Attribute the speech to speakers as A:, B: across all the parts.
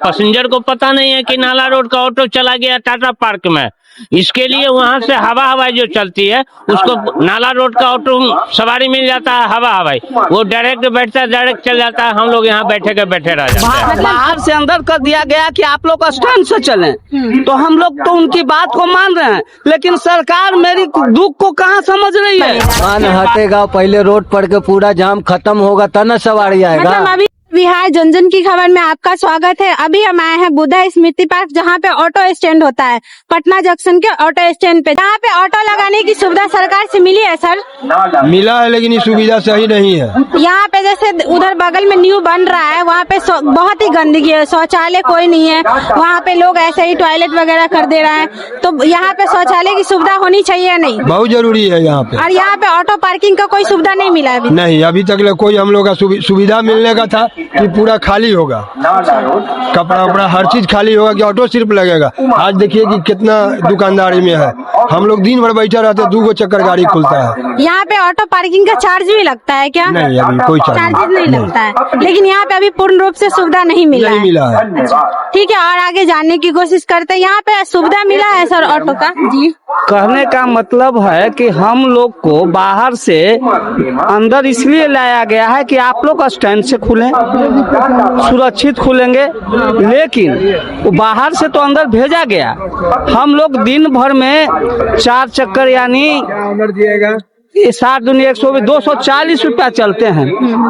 A: Passenger को पता नहीं है कि नाला रोड का ऑटो चला गया टाटा पार्क में। इसके लिए वहाँ से हवाई जो चलती है उसको नाला रोड का ऑटो सवारी मिल जाता है, हवा हवाई वो डायरेक्ट बैठता है, डायरेक्ट चल जाता है। हम लोग यहाँ बैठे के बैठे रह जाते हैं।
B: बाहर से अंदर कर दिया गया कि आप लोग स्टैंड से चलें, तो हम लोग तो उनकी बात को मान रहे हैं, लेकिन सरकार मेरी दुख को कहाँ समझ रही है।
C: मान हटेगा, पहले रोड पर के पूरा जाम खत्म होगा तब न सवारी आएगा।
D: अभी बिहार झुनझुन की खबर में आपका स्वागत है। अभी हम आए हैं बुद्धा स्मृति पार्क, जहाँ पे ऑटो स्टैंड होता है, पटना जंक्शन के ऑटो स्टैंड पे। यहाँ पे ऑटो लगाने की सुविधा सरकार से मिली है सर?
E: मिला है, लेकिन ये सुविधा सही नहीं है।
D: यहाँ पे जैसे उधर बगल में न्यू बन रहा है, वहाँ पे बहुत ही गंदगी है, शौचालय कोई नहीं है, वहाँ पे लोग ऐसे ही टॉयलेट वगैरह कर दे रहे हैं। तो यहाँ पे शौचालय की सुविधा होनी चाहिए नहीं?
E: बहुत जरूरी है यहाँ पे।
D: और यहाँ पे ऑटो पार्किंग का कोई सुविधा नहीं मिला अभी?
E: नहीं, अभी तक कोई हम लोग का सुविधा मिलने का था कि पूरा खाली होगा, कपड़ा वपड़ा हर चीज खाली होगा कि ऑटो सिर्फ लगेगा। आज देखिए कि कितना दुकानदारी में है, हम लोग दिन भर बैठे रहते हैं, 2 चक्कर गाड़ी खुलता है।
D: यहाँ पे ऑटो पार्किंग का चार्ज भी लगता है क्या?
E: नहीं, अभी कोई
D: चार्जेस नहीं लगता है, लेकिन यहाँ पे अभी पूर्ण रूप से सुविधा नहीं मिला है। ठीक है, और आगे जानने की कोशिश करते हैं। यहाँ पे सुविधा मिला है सर ऑटो का? जी,
B: कहने का मतलब है कि हम लोग को बाहर से अंदर इसलिए लाया गया है कि आप लोग स्टैंड से खुलें, सुरक्षित खुलेंगे, लेकिन बाहर से तो अंदर भेजा गया। हम लोग दिन भर में 4 चक्कर यानी 60 दूनी 120 240 रुपया चलते हैं।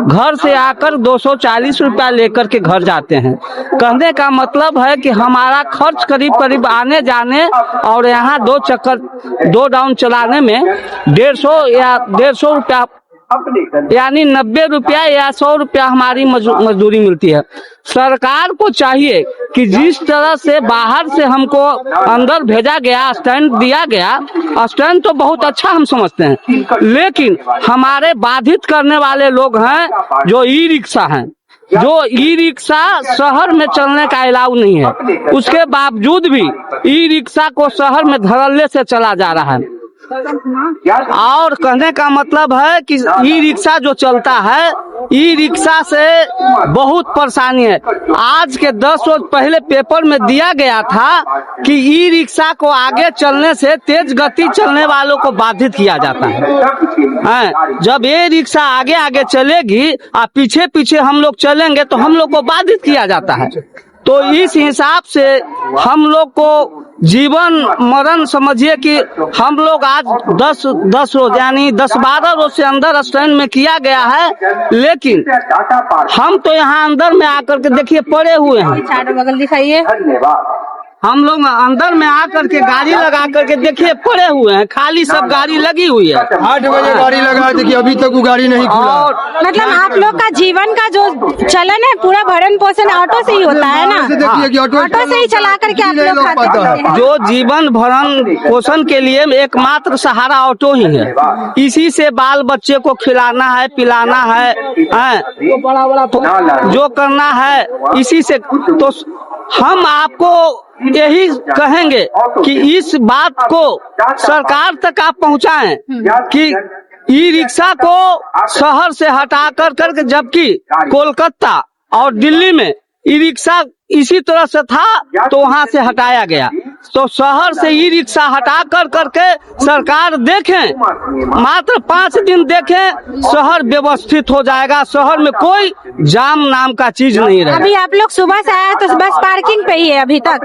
B: घर से आकर 240 रुपया लेकर के घर जाते हैं। कहने का मतलब है कि हमारा खर्च करीब करीब आने जाने और यहाँ 2 चक्कर 2 डाउन चलाने में 150 या 150 रुपया यानी 90 रुपया या 100 रुपया हमारी मजदूरी मिलती है। सरकार को चाहिए कि जिस तरह से बाहर से हमको अंदर भेजा गया, स्टैंड दिया गया, स्टैंड तो बहुत अच्छा हम समझते हैं, लेकिन हमारे बाधित करने वाले लोग हैं जो ई रिक्शा हैं, जो ई रिक्शा शहर में चलने का अलाउ नहीं है, उसके बावजूद भी ई रिक्शा को शहर में धड़ल्ले से चला जा रहा है। और कहने का मतलब है कि ई रिक्शा जो चलता है, ई रिक्शा से बहुत परेशानी है। आज के 10 रोज पहले पेपर में दिया गया था कि ई रिक्शा को आगे चलने से तेज गति चलने वालों को बाधित किया जाता है। जब ये रिक्शा आगे आगे चलेगी और पीछे पीछे हम लोग चलेंगे तो हम लोग को बाधित किया जाता है। तो इस हिसाब से हम लोग को जीवन मरण समझिए कि हम लोग आज 10 रोज यानी 10-12 रोज से अंदर स्टैंड में किया गया है, लेकिन हम तो यहाँ अंदर में आकर के देखिए पड़े हुए हैं।
D: चारों बगल दिखाइए।
B: हम लोग अंदर में आकर के गाड़ी लगा करके देखिए पड़े हुए हैं, खाली सब गाड़ी लगी हुई है।
E: 8 बजे गाड़ी लगा, देखिए अभी तक वो गाड़ी नहीं खुला।
B: और
D: मतलब आप लोग का जीवन का जो चलन है पूरा भरण पोषण ऑटो से ही होता है ना?
E: देखिए कि
D: ऑटो से ही चला करके आप लोग खाते हैं।
B: जो जीवन भरण पोषण के लिए एकमात्र सहारा ऑटो ही है। इसी से बाल बच्चे को खिलाना है, पिलाना है, जो करना है इसी से। तो हम आपको यही कहेंगे कि इस बात को सरकार तक आप पहुंचाएं कि ई रिक्शा को शहर से हटा करके, जबकि कोलकाता और दिल्ली में ई रिक्शा इसी तरह से था तो वहां से हटाया गया। तो शहर से ई रिक्शा हटा करके सरकार देखें, मात्र 5 दिन देखें, शहर व्यवस्थित हो जाएगा। शहर में कोई जाम नाम का चीज नहीं रहेगा।
D: अभी आप लोग सुबह से आए तो बस पार्किंग पे ही है अभी तक?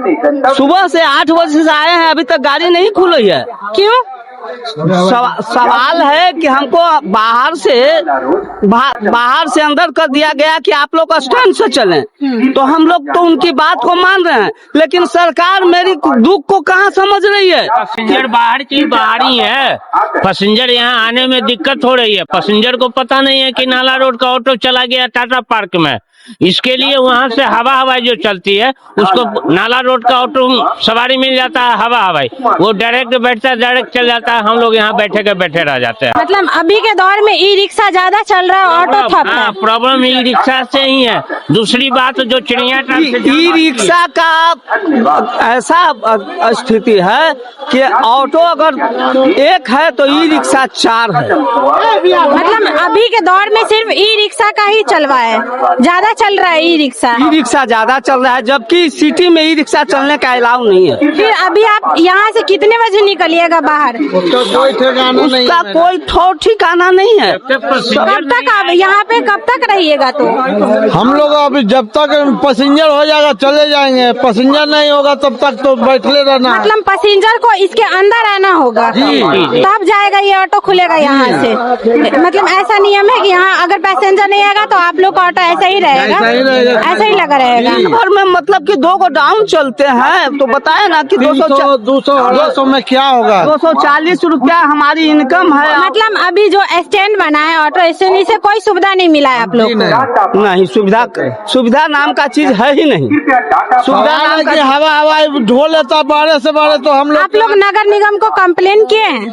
B: सुबह से 8 बजे से आए हैं, अभी तक गाड़ी नहीं खुली है।
D: क्यों?
B: सवाल है कि हमको बाहर से अंदर कर दिया गया कि आप लोग स्टैंड से चलें, तो हम लोग तो उनकी बात को मान रहे हैं, लेकिन सरकार मेरी दुख को कहाँ समझ रही है।
A: पैसेंजर बाहर की बाहरी है, पैसेंजर यहाँ आने में दिक्कत हो रही है। पैसेंजर को पता नहीं है कि नाला रोड का ऑटो चला गया टाटा पार्क में। इसके लिए वहाँ से हवाई जो चलती है उसको नाला रोड का ऑटो सवारी मिल जाता है, हवा हवाई वो डायरेक्ट बैठता है, डायरेक्ट चल जाता है। हम लोग यहाँ बैठे के बैठे रह जाते हैं।
D: मतलब अभी के दौर में ई रिक्शा ज्यादा चल रहा है, ऑटो ठप है।
A: प्रॉब्लम ई रिक्शा से ही है। दूसरी बात जो चिड़िया
B: ई रिक्शा का ऐसा स्थिति है कि ऑटो अगर एक है तो ई रिक्शा 4 है।
D: मतलब अभी के दौर में सिर्फ ई रिक्शा का ही चलवा है, ज्यादा चल रहा है ई रिक्शा।
B: ई रिक्शा ज्यादा चल रहा है, जबकि सिटी में ई रिक्शा चलने का अलाउ नहीं है।
D: फिर अभी आप यहाँ से कितने बजे निकलिएगा बाहर?
B: उसका कोई ठौर ठिकाना नहीं है।
D: कब तक आप यहाँ पे कब तक रहिएगा? तो
F: हम लोग अभी जब तक पैसेंजर हो जाएगा चले जाएंगे, पैसेंजर नहीं होगा तब तक तो बैठले रहना।
D: मतलब पैसेंजर को इसके अंदर आना होगा तब जाएगा ये ऑटो खुलेगा यहाँ से। मतलब ऐसा नियम है कि यहाँ अगर पैसेंजर नहीं आएगा तो आप लोग का ऑटो ऐसा ही रहेगा, ऐसा ही लगा रहेगा।
B: भर में मतलब कि 2 गोडाउन चलते हैं तो बताए ना कि
F: 200 में क्या होगा?
B: 240 रुपया हमारी इनकम है।
D: मतलब अभी जो स्टैंड बना है ऑटो स्टैंड, इसे कोई सुविधा नहीं मिला है आप लोग को?
B: नहीं, सुविधा नाम का चीज है ही नहीं। सुविधा नाम का
F: हवा ढो लेता बारह से बारह तो हम लोग।
D: आप लोग नगर निगम को कंप्लेन किए हैं?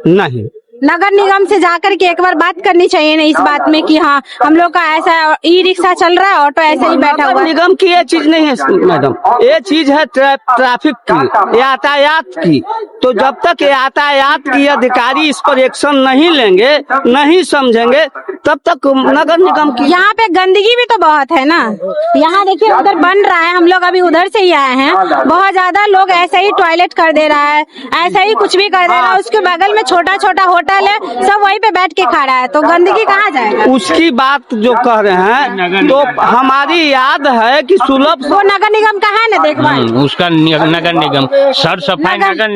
B: नहीं,
D: नगर निगम से जाकर के एक बार बात करनी चाहिए ना इस बात में कि हाँ हम लोग का ऐसा ई रिक्शा चल रहा है, ऑटो ऐसे ही बैठा हुआ है।
B: निगम की ये चीज नहीं है मैडम, ये चीज है ट्रैफिक की, यातायात की। तो जब तक यातायात की अधिकारी इस पर एक्शन नहीं लेंगे, नहीं समझेंगे, तब तक नगर निगम की।
D: यहाँ पे गंदगी भी तो बहुत है ना। यहाँ देखिए उधर बन रहा है, हम लोग अभी उधर से ही आए हैं। बहुत ज्यादा लोग ऐसे ही टॉयलेट कर दे रहा है, ऐसा ही कुछ भी कर दे रहा है। उसके बगल में छोटा छोटा होटल है, सब वहीं पे बैठ के खा रहा है, तो गंदगी कहाँ जाएगा?
B: उसकी बात जो कह रहे हैं तो हमारी याद है कि सुलभ
D: वो नगर निगम का है ना देखभाल,
A: उसका नगर निगम सर सफाई
D: नगर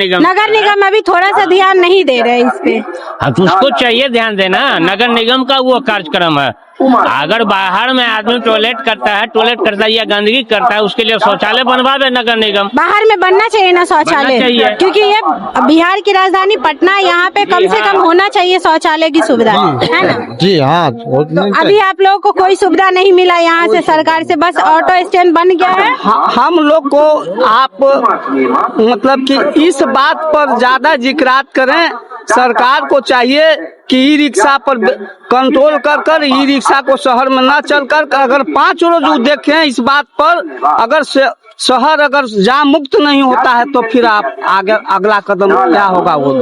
D: निगम अभी थोड़ा सा ध्यान नहीं दे रहे इस पे।
A: तो उसको चाहिए ध्यान देना, नगर निगम का वो कार्यक्रम है। अगर बाहर में आदमी टॉयलेट करता है या गंदगी करता है, उसके लिए शौचालय बनवा दे नगर निगम।
D: बाहर में बनना चाहिए ना शौचालय, क्योंकि ये बिहार की राजधानी पटना, यहाँ पे कम से कम होना चाहिए शौचालय की सुविधा, है ना?
F: जी हाँ।
D: अभी आप लोगों को कोई सुविधा नहीं मिला यहाँ से सरकार से, बस ऑटो स्टैंड बन गया है।
B: हम लोग को आप मतलब कि इस बात पर ज्यादा जिक्रात करें। सरकार को चाहिए कि ई रिक्शा पर कंट्रोल कर ई रिक्शा को शहर में न चलकर, अगर 5 रोज देखें इस बात पर, अगर शहर अगर जाम मुक्त नहीं होता है तो फिर आप आगे अगला कदम क्या होगा वो।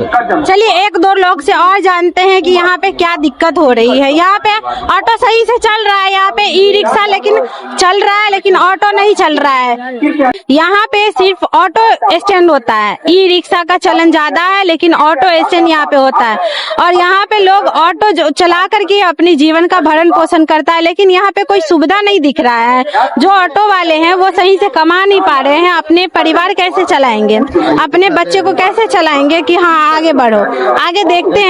D: चलिए 1-2 लोग से और जानते हैं कि यहाँ पे क्या दिक्कत हो रही है। यहाँ पे ऑटो सही से चल रहा है, यहाँ पे ई रिक्शा लेकिन चल रहा है, लेकिन ऑटो नहीं चल रहा है। यहाँ पे सिर्फ ऑटो स्टैंड होता है, ई रिक्शा का चलन ज्यादा है, लेकिन ऑटो स्टैंड यहाँ पे होता है। और यहाँ पे लोग ऑटो चला करके अपने जीवन का भरण पोषण करता है, लेकिन यहाँ पे कोई सुविधा नहीं दिख रहा है। जो ऑटो वाले हैं वो सही से कमा नहीं पा रहे हैं, अपने परिवार कैसे चलाएंगे, अपने बच्चे को कैसे चलाएंगे कि हाँ आगे बढ़ो। आगे देखते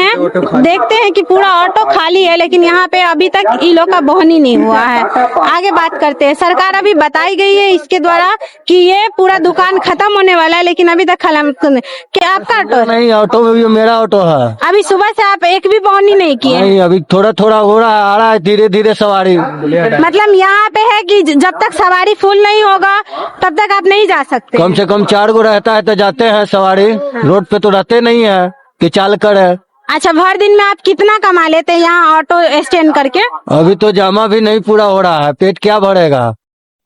D: हैं कि पूरा ऑटो खाली है, लेकिन यहाँ पे अभी तक ई लोग का बोहन ही नहीं हुआ है। आगे बात करते हैं। सरकार अभी बताई गई है इसके द्वारा कि ये पूरा दुकान खत्म होने वाला है, लेकिन अभी तक क्या आपका ऑटो
C: नहीं? ऑटो में भी मेरा ऑटो है।
D: अभी सुबह से आप एक भी बोहन ही नहीं किए?
C: नहीं, अभी थोड़ा थोड़ा हो रहा है, आ रहा है धीरे धीरे सवारी।
D: मतलब यहाँ पे है कि जब तक सवारी फुल नहीं होगा तब तक आप नहीं जा सकते?
C: कम से कम 4 गो रहता है तो जाते हैं सवारी, रोड पे तो रहते नहीं है कि चाल कर है।
D: अच्छा, भर दिन में आप कितना कमा लेते हैं यहाँ ऑटो स्टैंड करके?
C: अभी तो जामा भी नहीं पूरा हो रहा है, पेट क्या भरेगा।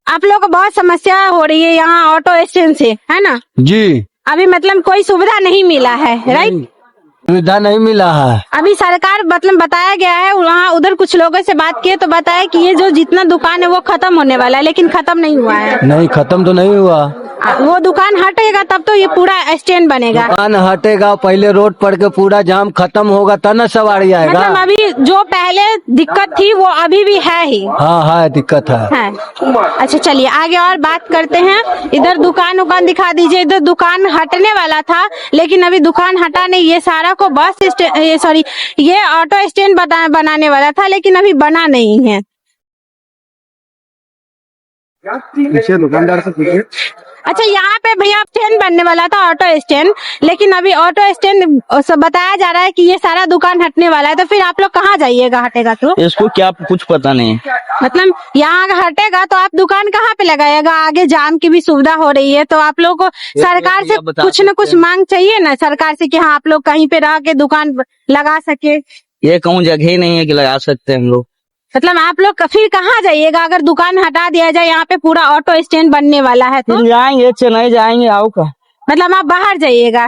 D: आप लोग को बहुत समस्या हो रही है यहाँ ऑटो स्टैंड से, है ना?
C: जी।
D: अभी मतलब कोई सुविधा नहीं मिला है, राइट?
C: सुविधा नहीं मिला है।
D: अभी सरकार मतलब बताया गया है, वहाँ उधर कुछ लोगों से बात किए तो बताया कि ये जो जितना दुकान है वो खत्म होने वाला है, लेकिन खत्म नहीं हुआ है।
C: नहीं, खत्म तो नहीं हुआ।
D: वो दुकान हटेगा तब तो ये पूरा स्टैंड बनेगा।
C: दुकान हटेगा, पहले रोड पर के पूरा जाम खत्म होगा तब न सवारी आएगा।
D: मतलब अभी जो पहले दिक्कत थी वो अभी भी है ही?
C: हाँ है, दिक्कत है।
D: अच्छा चलिए आगे और बात करते हैं। इधर दुकान दिखा दीजिए। इधर दुकान हटने वाला था, लेकिन अभी दुकान हटा नहीं। ये सारा को ये ऑटो स्टैंड बनाने वाला था, लेकिन अभी बना नहीं है।
E: दुकानदार से पूछिए।
D: अच्छा, यहाँ पे भैया स्टैंड बनने वाला था, ऑटो स्टैंड, लेकिन अभी ऑटो स्टैंड बताया जा रहा है कि ये सारा दुकान हटने वाला है, तो फिर आप लोग कहाँ जाइएगा हटेगा तो?
B: इसको क्या कुछ पता नहीं।
D: मतलब यहाँ हटेगा तो आप दुकान कहाँ पे लगाएगा? आगे जाम की भी सुविधा हो रही है, तो आप लोग को सरकार से कुछ न कुछ मांग चाहिए ना सरकार से कि हाँ आप लोग कहीं पे रह के दुकान लगा सके।
B: ये कहूँ जगह ही नहीं है कि लगा सकते हम लोग।
D: मतलब आप लोग फिर कहाँ जाइएगा अगर दुकान हटा दिया जाए? यहाँ पे पूरा ऑटो स्टैंड बनने वाला है तो
B: जाएंगे, चेन्नई जाएंगे, आओ का
D: मतलब आप बाहर जाइएगा।